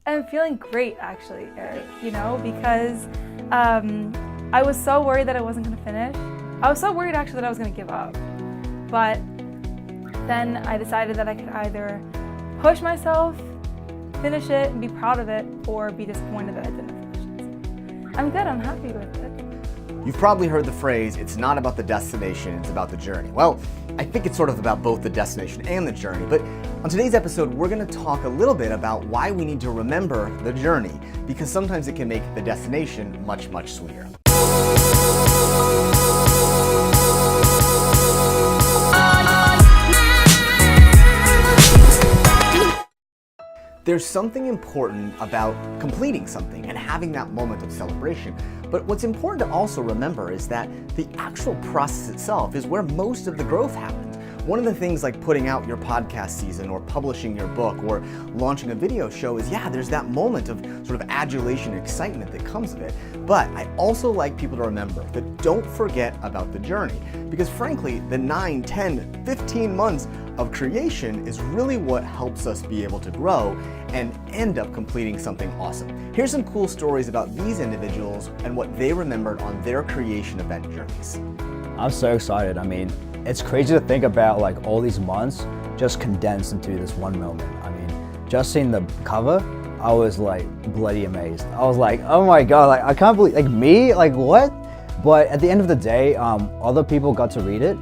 I'm feeling great, actually, Eric, because I was so worried that I wasn't going to finish. I was so worried, actually, that I was going to give up. But then I decided that I could either push myself, finish it, and be proud of it, or be disappointed that I didn't finish it. I'm good, I'm happy with it. You've probably heard the phrase, it's not about the destination, it's about the journey. Well, I think it's sort of about both the destination and the journey, but on today's episode, we're gonna talk a little bit about why we need to remember the journey, because sometimes it can make the destination much, much sweeter. There's something important about completing something and having that moment of celebration. But what's important to also remember is that the actual process itself is where most of the growth happens. One of the things like putting out your podcast season or publishing your book or launching a video show is, there's that moment of sort of adulation and excitement that comes of it. But I also like people to remember that don't forget about the journey, because frankly, the 9, 10, 15 months of creation is really what helps us be able to grow and end up completing something awesome. Here's some cool stories about these individuals and what they remembered on their creation event journeys. I'm so excited. I mean, it's crazy to think about like all these months just condensed into this one moment. I mean, just seeing the cover, I was like bloody amazed. I was like, oh my God, like I can't believe, like me, like what? But at the end of the day, other people got to read it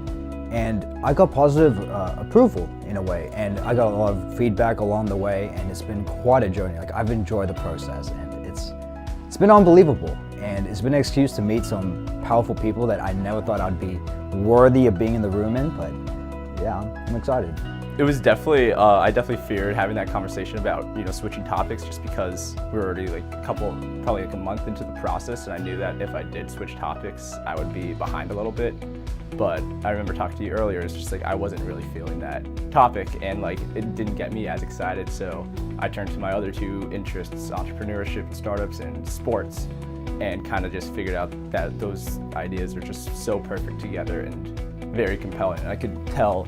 and I got positive approval in a way. And I got a lot of feedback along the way and it's been quite a journey. Like I've enjoyed the process and it's been unbelievable. And it's been an excuse to meet some powerful people that I never thought I'd be worthy of being in the room in, but yeah, I'm excited. It was definitely, I definitely feared having that conversation about, switching topics just because we were already probably a month into the process, and I knew that if I did switch topics, I would be behind a little bit. But I remember talking to you earlier, it's just like I wasn't really feeling that topic and it didn't get me as excited, so I turned to my other two interests, entrepreneurship and startups and sports, and kind of just figured out that those ideas are just so perfect together and very compelling. And I could tell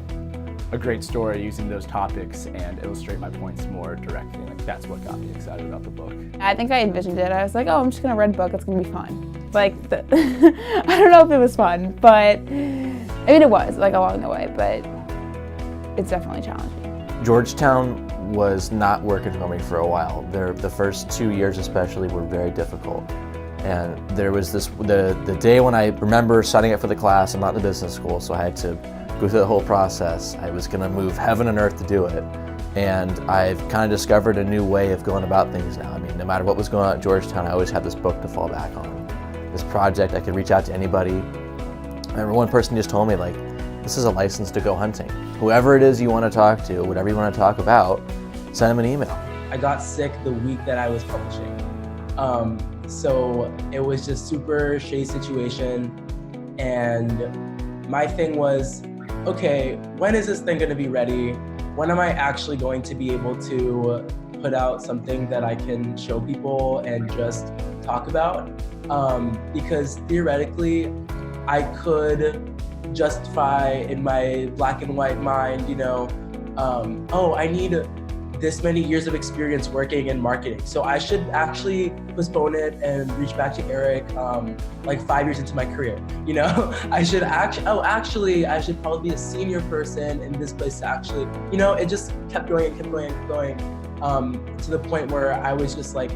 a great story using those topics and illustrate my points more directly. Like that's what got me excited about the book. I think I envisioned it. I was like, oh, I'm just gonna read a book, it's gonna be fun. I don't know if it was fun, but I mean it was along the way, but it's definitely challenging. Georgetown was not working for me for a while. The first 2 years especially were very difficult. And there was the day when I remember signing up for the class. I'm not in the business school, so I had to go through the whole process. I was gonna move heaven and earth to do it. And I've kind of discovered a new way of going about things now. I mean, no matter what was going on at Georgetown, I always had this book to fall back on. This project, I could reach out to anybody. I remember one person just told me, like, this is a license to go hunting. Whoever it is you want to talk to, whatever you want to talk about, send them an email. I got sick the week that I was publishing. So it was just super shitty situation. And my thing was, okay, when is this thing gonna be ready? When am I actually going to be able to put out something that I can show people and just talk about? Because theoretically, I could justify in my black and white mind, oh, I need this many years of experience working in marketing. So I should actually postpone it and reach back to Eric like 5 years into my career. I should I should probably be a senior person in this place to actually, it just kept going and kept going and kept going to the point where I was just like,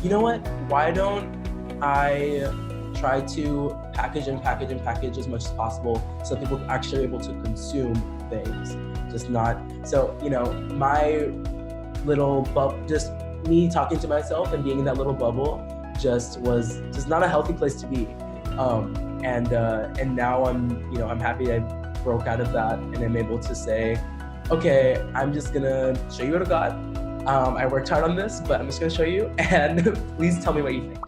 you know what, why don't I try to package as much as possible so people actually are able to consume things, just not, so, my little bubble, just me talking to myself and being in that little bubble was not a healthy place to be. And now I'm happy I broke out of that and I'm able to say, okay, I'm just gonna show you what I got. I worked hard on this, but I'm just gonna show you and please tell me what you think.